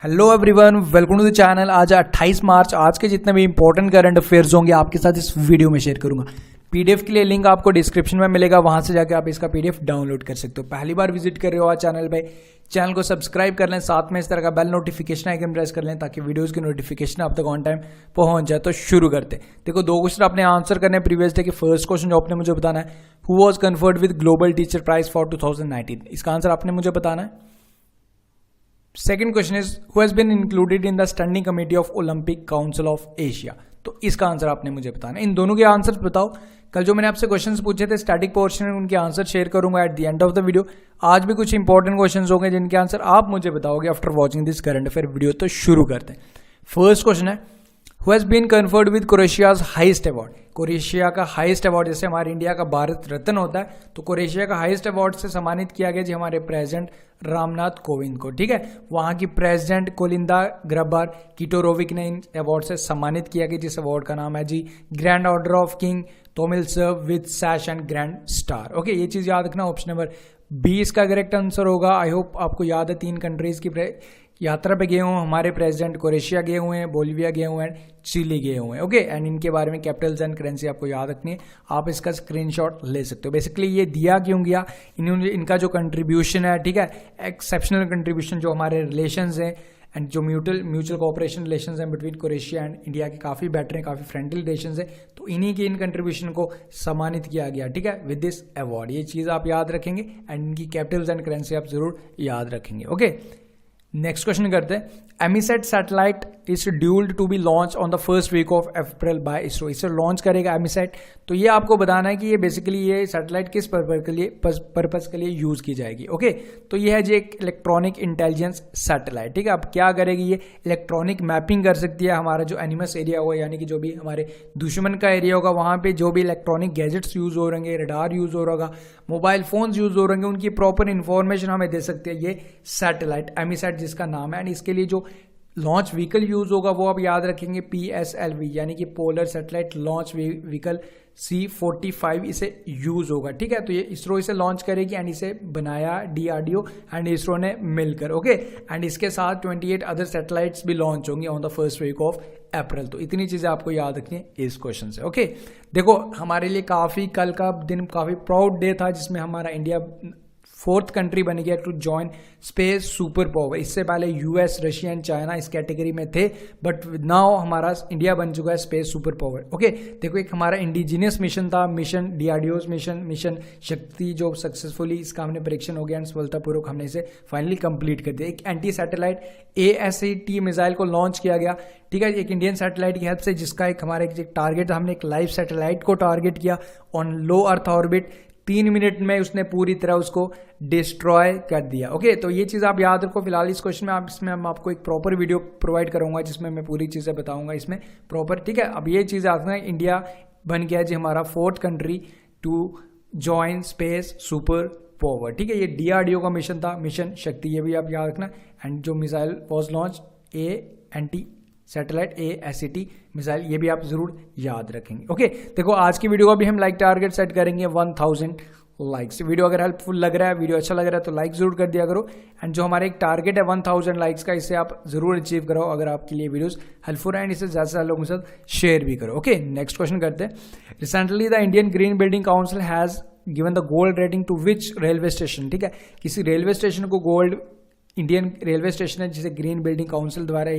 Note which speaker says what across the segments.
Speaker 1: Hello everyone, welcome to the channel. आज 28 मार्च आज के जितने भी इंपॉर्टेंट करंट अफेयर्स होंगे आपके साथ इस वीडियो में शेयर करूंगा। पीडीएफ के लिए लिंक आपको डिस्क्रिप्शन में मिलेगा, वहां से जाकर आप इसका पीडीएफ डाउनलोड कर सकते हो। पहली बार विजिट कर रहे हो आज चैनल पे, चैनल को सब्सक्राइब कर लें, साथ में इस तरह का बेल नोटिफिकेशन आइकन प्रेस कर लें ताकि वीडियोस की नोटिफिकेशन आप तक ऑन टाइम पहुंच जाए। तो शुरू करते हैं। देखो, दो क्वेश्चन आपने आंसर करने प्रीवियस डे के। फर्स्ट क्वेश्चन जो आपने मुझे बताना है, who was conferred with global teacher prize for 2019, इसका आंसर आपने मुझे बताना है। Second question is who has been included in the standing committee of Olympic Council of Asia, तो इसका आंसर आपने मुझे बताना है। इन दोनों के आंसर बताओ। कल जो मैंने आपसे क्वेश्चंस पूछे थे स्टैटिक पोर्शन में, उनके आंसर शेयर करूंगा at the end of the video. आज भी कुछ इंपॉर्टेंट क्वेश्चंस होंगे जिनके आंसर आप मुझे बताओगे after watching this current affair video. तो शुरू करते हैं। फर्स्ट क्वेश्चन है, who has been conferred with Croatia's highest award. Croatia का हाईएस्ट अवार्ड, जैसे हमारे इंडिया का भारत रत्न होता है, तो क्रोएशिया का हाईएस्ट अवार्ड से सम्मानित किया गया जी हमारे प्रेसिडेंट रामनाथ कोविंद को। ठीक है, वहां की प्रेसिडेंट कोलिंदा ग्रबार किटोरोविक ने इन अवार्ड से सम्मानित किया गया, जिस अवार्ड का नाम है जी grand order of king Tomislav with sash and grand star. Okay, ये चीज याद रखना। ऑप्शन नंबर 20 का करेक्ट आंसर होगा। आई होप आपको याद है, 3 कंट्रीज की यात्रा पे गए हुए हमारे प्रेसिडेंट। क्रोएशिया गए हुए हैं, बोलिविया गए हुए हैं, चिली गए हुए हैं। ओके, एंड इनके बारे में कैपिटल्स एंड करेंसी आपको याद रखनी है। आप इसका स्क्रीनशॉट ले सकते हो। बेसिकली ये दिया क्यों गया, इनका जो कंट्रीब्यूशन है, ठीक है, एक्सेप्शनल कंट्रीब्यूशन, जो हमारे रिलेशंस हैं एंड जो म्यूचुअल कोऑपरेशन रिलेशंस हैं बिटवीन क्रोएशिया एंड इंडिया के काफ़ी बेटर हैं, काफ़ी फ्रेंडली रिलेशंस हैं, तो इन्हीं के इन कंट्रीब्यूशन को सम्मानित किया गया। ठीक है, विद दिस अवार्ड। ये चीज़ आप याद रखेंगे एंड इनकी कैपिटल्स एंड करेंसी आप जरूर याद रखेंगे। ओके, नेक्स्ट क्वेश्चन करते हैं। EMISAT satellite is scheduled to be launch on the first week of April by ISRO. इसे लॉन्च करेगा एमीसैट। तो ये आपको बताना है कि ये बेसिकली ये सैटेलाइट किस पर्पज के लिए यूज की जाएगी। ओके, तो ये है जी एक इलेक्ट्रॉनिक इंटेलिजेंस सैटेलाइट। ठीक है, अब क्या करेगी ये, इलेक्ट्रॉनिक मैपिंग कर सकती है हमारा जो एनिमस एरिया होगा, यानी कि जो भी हमारे दुश्मन का एरिया होगा, वहां पे जो भी इलेक्ट्रॉनिक गैजेट्स यूज हो रहेंगे, रडार यूज हो रहा होगा, मोबाइल फोन्स यूज हो रहेंगे, उनकी प्रॉपर इंफॉर्मेशन हमें दे सकती है ये सैटेलाइट, एमीसैट जिसका नाम है। एंड इसके लिए जो लॉन्च व्हीकल यूज होगा वो आप याद रखेंगे PSLV, यानी कि polar satellite launch vehicle C-45 इसे यूज होगा। ठीक है, तो ये इसरो इसे लॉन्च करेगी एंड इसे बनाया DRDO एंड इसरो ने मिलकर। ओके, एंड इसके साथ 28 अदर सैटेलाइट्स भी लॉन्च होंगी on the first week of April. तो इतनी चीजें आपको याद रखनी है इस क्वेश्चन से। ओके, देखो हमारे लिए काफी कल का दिन काफी प्राउड डे था, जिसमें हमारा इंडिया 4th कंट्री बन गया to join space super power. इससे पहले US, रशिया एंड चाइना इस कैटेगरी में थे, बट नाउ हमारा इंडिया बन चुका है स्पेस सुपर पावर। ओके, देखो एक हमारा इंडिजिनियस मिशन था, मिशन DRDO's मिशन शक्ति, जो सक्सेसफुली इसका हमने परीक्षण हो गया एंड सफलतापूर्वक हमने इसे फाइनली कंप्लीट कर दिया। एक एंटी सैटेलाइट ASAT मिसाइल को लॉन्च किया गया। ठीक है, एक इंडियन सैटेलाइट की हेल्प से, जिसका एक हमारा एक टारगेट, हमने एक लाइव सैटेलाइट को टारगेट किया on low earth orbit. 3 minute में उसने पूरी तरह उसको डिस्ट्रॉय कर दिया। ओके, तो ये चीज़ आप याद रखो। फिलहाल इस क्वेश्चन में इसमें हम आपको एक प्रॉपर वीडियो प्रोवाइड करूंगा जिसमें मैं पूरी चीज़ें बताऊंगा इसमें प्रॉपर। ठीक है, अब ये चीज़ आती है, इंडिया बन गया जी हमारा 4th country to join space super power. ठीक है, ये DRDO का मिशन था, मिशन शक्ति, ये भी आप याद रखना। एंड जो missile was launch anti satellite ASAT missile, ये भी आप जरूर याद रखेंगे। ओके, देखो आज की वीडियो का भी हम लाइक टारगेट सेट करेंगे 1000 लाइक्स। वीडियो अगर हेल्पफुल लग रहा है, वीडियो अच्छा लग रहा है तो लाइक जरूर कर दिया करो। एंड जो हमारा एक टारगेट है 1000 लाइक्स का, इसे आप जरूर अचीव करो अगर आपके लिए वीडियोस हेल्पफुल है, एंड इसे ज्यादा से ज्यादा लोगों के साथ शेयर भी करो। ओके, नेक्स्ट क्वेश्चन करते हैं। Recently the Indian Green Building Council has given the gold rating to which railway station. ठीक है, किसी रेलवे स्टेशन को गोल्ड, इंडियन रेलवे स्टेशन है जिसे ग्रीन बिल्डिंग काउंसिल द्वारा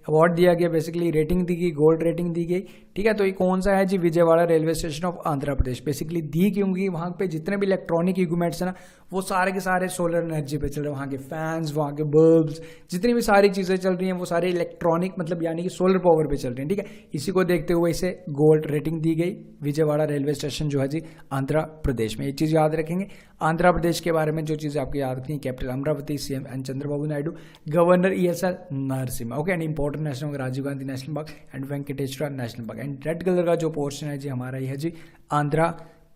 Speaker 1: अवार्ड दिया गया, बेसिकली रेटिंग दी गई, गोल्ड रेटिंग दी गई। ठीक है, तो ये कौन सा है जी, Vijayawada railway station of Andhra Pradesh. Basically दी क्योंकि वहाँ पे जितने भी इलेक्ट्रॉनिक इक्विपमेंट्स है ना, वो सारे के सारे सोलर एनर्जी पे चल रहे हैं। वहाँ के फैंस, वहाँ के बल्ब्स, जितनी भी सारी चीज़ें चल रही हैं वो सारे इलेक्ट्रॉनिक, मतलब यानी कि सोलर पावर पे चल रही हैं। ठीक है, इसी को देखते हुए इसे गोल्ड रेटिंग दी गई, विजयवाड़ा रेलवे स्टेशन जो है जी आंध्र प्रदेश में। ये चीज़ याद रखेंगे। आंध्र प्रदेश के बारे में जो चीज़ें आपको याद रखनी है, capital Amaravati, CM N Chandrababu Naidu, governor ESR Narasimha. Okay, and important national Rajiv Gandhi national park and Venkateswara national park. And red colour का जो पोर्शन है जी हमारा ये है जी Andhra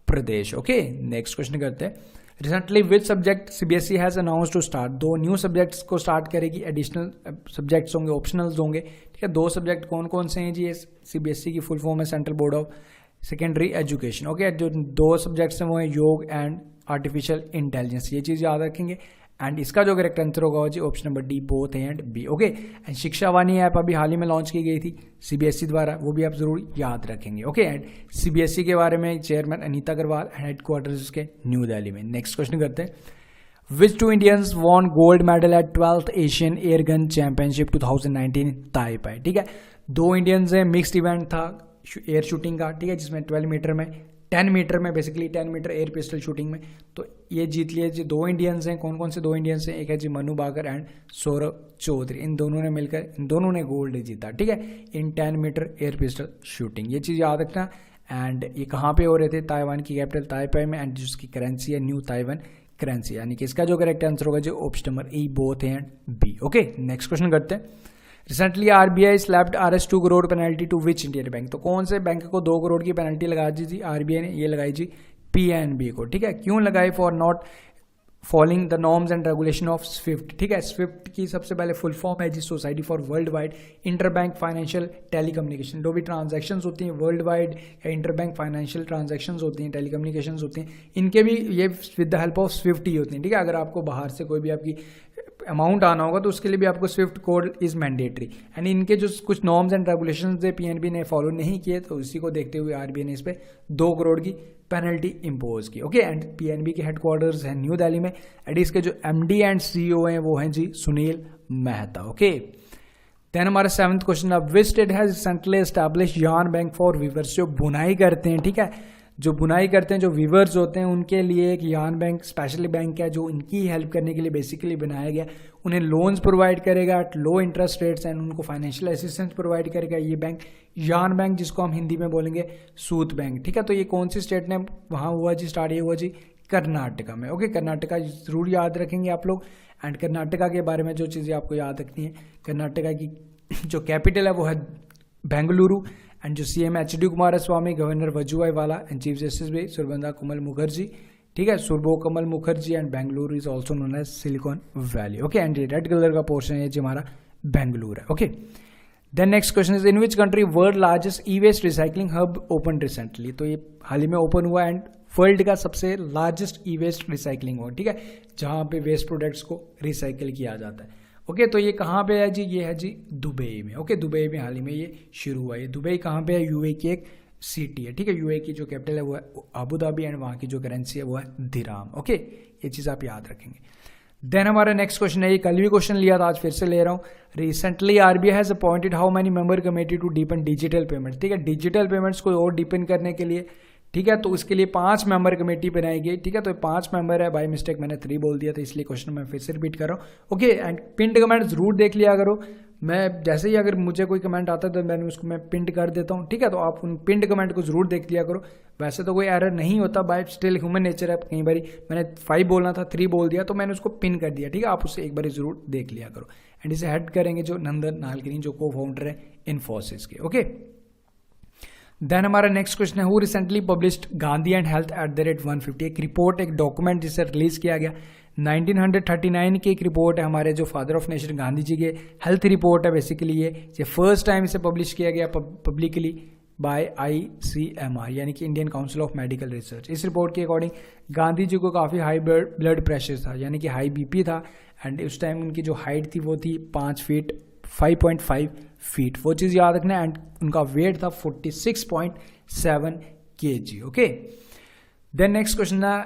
Speaker 1: Pradesh. Okay, next question करते हैं। Recently which subject CBSE has announce to start. 2 new subjects को स्टार्ट करेगी, एडिशनल सब्जेक्ट्स होंगे, ऑप्शनल्स होंगे। ठीक है, 2 सब्जेक्ट कौन कौन से हैं जी, ये CBSE की फुल फॉर्म है central board of secondary education. Okay, जो 2 सब्जेक्ट्स हैं वो हैं योग एंड आर्टिफिशियल इंटेलिजेंस। ये चीज़ याद रखेंगे। एंड इसका जो करेक्ट आंसर होगा जी option number D, both A and B. Okay, and Shiksha Vani app अभी हाल ही में लॉन्च की गई थी सीबीएसई द्वारा, वो भी आप जरूर याद रखेंगे। ओके, एंड सीबीएसई के बारे में चेयरमैन अनीता अग्रवाल, हेडक्वार्टर्स उसके न्यू दिल्ली में। नेक्स्ट क्वेश्चन करते हैं, Which two Indians won gold medal at 12th Asian Air Gun Championship 2019 in Taipei? ठीक है, दो इंडियंस हैं, मिक्स्ड इवेंट था एयर शूटिंग का, ठीक है, जिसमें 12 मीटर में 10 मीटर में basically 10 metre air pistol shooting में, तो ये जीत लिए जी। दो इंडियंस हैं, कौन कौन से दो इंडियंस हैं? एक है जी मनु बाकर एंड सौरभ चौधरी, इन दोनों ने मिलकर इन दोनों ने गोल्ड जीता, ठीक है, इन 10 मीटर एयर पिस्टल शूटिंग। ये चीज़ याद रखना। एंड ये कहाँ पे हो रहे थे? ताइवान की कैपिटल ताइपे में, एंड जिसकी करेंसी है न्यू ताइवान करेंसी, यानी कि इसका जो करेक्ट आंसर होगा जो option number E, both and B. Okay, next question करते हैं। Recently RBI slapped Rs 2 crore penalty to which Indian bank? तो कौन से बैंक को 2 करोड़ की पेनल्टी लगा दी थी आरबीआई ने? ये लगाई जी पीएनबी को, ठीक है। क्यों लगाई? For not following the norms and regulation of SWIFT, ठीक है। स्विफ्ट की सबसे पहले फुल फॉर्म है जी society for world wide interbank financial telecommunication. जो भी ट्रांजैक्शंस होती हैं वर्ल्ड वाइड या इंटरबैंक फाइनेंशियल ट्रांजैक्शंस होती हैं, टेलीकम्युनिकेशंस होती हैं, इनके भी ये with the help of SWIFT ही होती हैं, ठीक है। अगर आपको बाहर से कोई भी आपकी अमाउंट आना होगा तो उसके लिए भी आपको Swift code is mandatory, and इनके जो कुछ नॉर्म्स एंड रेगुलेशंस थे पीएनबी ने फॉलो नहीं किए, तो इसी को देखते हुए आरबीआई ने इस पे 2 करोड़ की पेनल्टी इंपोज की। ओके, एंड पीएनबी के हेडक्वार्टर्स हैं न्यू दिल्ली में, एंड इसके जो एमडी एंड सीईओ हैं वो हैं जी सुनील मेहता। ओके, देन हमारा 7th क्वेश्चन, अब which state has recently establish yarn bank for weavers? जो बुनाई करते हैं, ठीक है, जो बुनाई करते हैं, जो वीवर्स होते हैं, उनके लिए एक यार्न बैंक स्पेशली बैंक है जो उनकी हेल्प करने के लिए बेसिकली बनाया गया। उन्हें लोन्स प्रोवाइड करेगा at low interest rates and उनको फाइनेंशियल असिस्टेंस प्रोवाइड करेगा ये बैंक, यार्न बैंक, जिसको हम हिंदी में बोलेंगे सूत बैंक, ठीक है। तो ये कौन सी स्टेट ने वहाँ हुआ जी स्टार्ट? ये हुआ जी कर्नाटका में। ओके, कर्नाटका जरूर याद रखेंगे आप लोग। एंड कर्नाटका के बारे में जो चीज़ें आपको याद रखनी है, कर्नाटका की जो कैपिटल है वो है बेंगलुरु, एंड जो CM HD Kumaraswamy, governor Vajubhai वाला, एंड चीफ जस्टिस भी सुरबंदा कमल मुखर्जी, ठीक है, सुरबो Kamal Mukherjee, and Bengaluru is also known as Silicon Valley. Okay, and ये रेड कलर का पोर्शन है जी हमारा बेंगलुरु है। Okay, then next question is in which country world largest e waste recycling hub open recently? तो ये हाल ही में ओपन हुआ, एंड वर्ल्ड का सबसे लार्जेस्ट ई वेस्ट रिसाइकलिंग हो, ठीक है, जहाँ पे वेस्ट प्रोडक्ट्स को रिसाइकिल किया जाता है। ओके, तो ये कहाँ पे है जी? ये है जी दुबई में। ओके, दुबई में हाल ही में ये शुरू हुआ है। दुबई कहाँ पे है? यूएई की एक सिटी है, ठीक है। यूएई की जो कैपिटल है वो है अबू धाबी, एंड वहाँ की जो करेंसी है वो है दिराम। ओके, ये चीज़ आप याद रखेंगे। देन हमारा नेक्स्ट क्वेश्चन है, ये कल भी क्वेश्चन लिया था, आज फिर से ले रहा हूँ। Recently RBI has appointed how many member committee to deepen digital payments? ठीक है, डिजिटल पेमेंट्स को और डीपन करने के लिए, ठीक है, तो उसके लिए 5 मेंबर कमेटी बनाई गई, ठीक है। तो 5 मेंबर है, बाय मिस्टेक मैंने 3 बोल दिया था, इसलिए क्वेश्चन मैं फिर से रिपीट कर रहा हूँ। ओके, एंड पिंड कमेंट जरूर देख लिया करो। मैं जैसे ही अगर मुझे कोई कमेंट आता है तो मैंने उसको मैं पिंड कर देता हूँ, ठीक है। तो आप उन पिंड कमेंट को जरूर देख लिया करो। वैसे तो कोई एरर नहीं होता, बाय स्टिल ह्यूमन नेचर है। कई बार मैंने 5 बोलना था 3 बोल दिया, तो मैंने उसको पिन कर दिया, ठीक है। आप उससे एक बार जरूर देख लिया करो। एंड इसे हेड करेंगे जो नंदन नालगिरी, जो को फाउंडर है इन्फोसिस के। ओके, देन हमारा नेक्स्ट क्वेश्चन है, who recently published Gandhi and health @150? एक रिपोर्ट, एक डॉक्यूमेंट जिसे रिलीज किया गया 1939 की एक रिपोर्ट है, हमारे जो father of nation Gandhi ji के हेल्थ रिपोर्ट है बेसिकली। ये फर्स्ट टाइम इसे पब्लिश किया गया पब्लिकली बाय ICMR, यानी कि Indian council of medical research. इस रिपोर्ट के अकॉर्डिंग गांधी जी को काफ़ी हाई ब्लड प्रेशर था, यानी कि हाई BP था, एंड उस टाइम उनकी जो हाइट थी वो थी 5.5 फीट, वो चीज़ याद रखना। एंड उनका वेट था 46.7 kg। Okay, then next question है,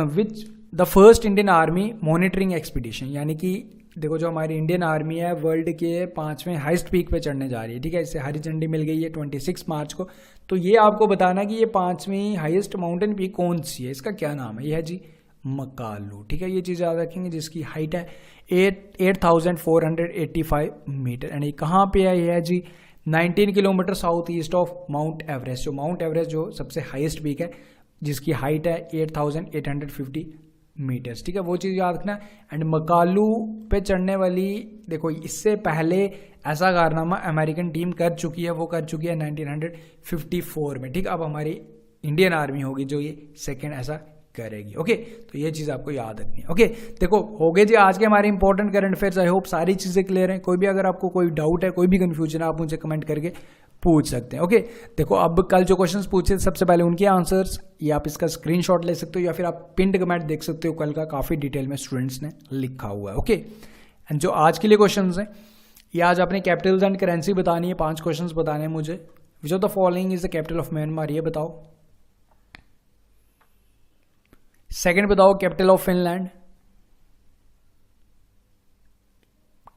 Speaker 1: which the first Indian army monitoring expedition? यानी कि देखो, जो हमारी इंडियन आर्मी है वर्ल्ड के 5वें हाईएस्ट पीक पे चढ़ने जा रही है, ठीक है। इससे हरी झंडी मिल गई है 26 मार्च को। तो ये आपको बताना कि ये 5वीं हाईएस्ट माउंटेन पीक कौन सी है, इसका क्या नाम है? ये है जी मकालू, ठीक है। ये चीज़ याद रखेंगे, जिसकी हाइट है 8,485 मीटर। एंड ये कहाँ पे है? ये है जी 19 kilometre south east of mount Everest. जो माउंट एवरेस्ट जो सबसे हाईएस्ट पीक है, जिसकी हाइट है 8,850 मीटर्स, ठीक है, वो चीज़ याद रखना। एंड मकालू पे चढ़ने वाली, देखो, इससे पहले ऐसा कारनामा अमेरिकन टीम कर चुकी है, वो कर चुकी है 1954 में, ठीक। अब हमारी इंडियन आर्मी होगी जो ये सेकेंड ऐसा करेगी। ओके, तो ये चीज़ आपको याद रखनी है। ओके, देखो, हो गए जी आज के हमारे important current affairs. I hope सारी चीज़ें क्लियर हैं। कोई भी अगर आपको कोई डाउट है, कोई भी कंफ्यूजन है, आप मुझे कमेंट करके पूछ सकते हैं। ओके, देखो अब कल जो क्वेश्चंस पूछे सबसे पहले उनके आंसर्स, ये आप इसका स्क्रीनशॉट ले सकते हो या फिर आप पिंड कमेंट देख सकते हो, कल का काफ़ी डिटेल में स्टूडेंट्स ने लिखा हुआ है। ओके, एंड जो आज के लिए क्वेश्चंस हैं, ये आज आपने कैपिटल्स एंड करेंसी बतानी है, 5 क्वेश्चंस बताने हैं मुझे। Which of the following is the capital of Myanmar, ये बताओ। सेकंड बताओ कैपिटल ऑफ फिनलैंड।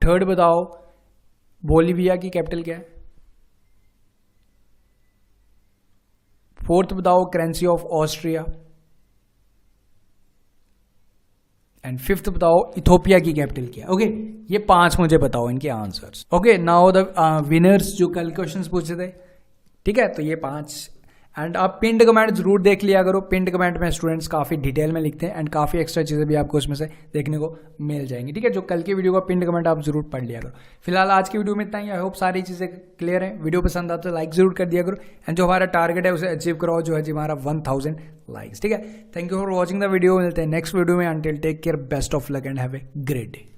Speaker 1: थर्ड बताओ बोलीविया की कैपिटल क्या है। फोर्थ बताओ currency of Austria. And fifth बताओ इथोपिया की कैपिटल क्या है। ओके, ये 5 मुझे बताओ इनके answers. Okay, now the winners जो कल क्वेश्चंस पूछे थे, ठीक है, तो ये 5। एंड आप पिंड कमेंट जरूर देख लिया करो, पिंड कमेंट में स्टूडेंट्स काफ़ी डिटेल में लिखते हैं एंड काफ़ी एक्स्ट्रा चीज़ें भी आपको उसमें से देखने को मिल जाएंगी। ठीक है, जो कल की वीडियो का पिंड कमेंट आप जरूर पढ़ लिया करो। फिलहाल आज की वीडियो में इतना ही। आई होप सारी चीज़ें क्लियर है। वीडियो पसंद आता तो लाइक जरूर कर दिया करो एंड जो हमारा टारगेट है उसे अचीव कराओ, जो है जी हमारा 1000 लाइक्स। ठीक है, thank you for watching the video. मिलते हैं नेक्स्ट वीडियो में। Until take care, best of luck and have a great day.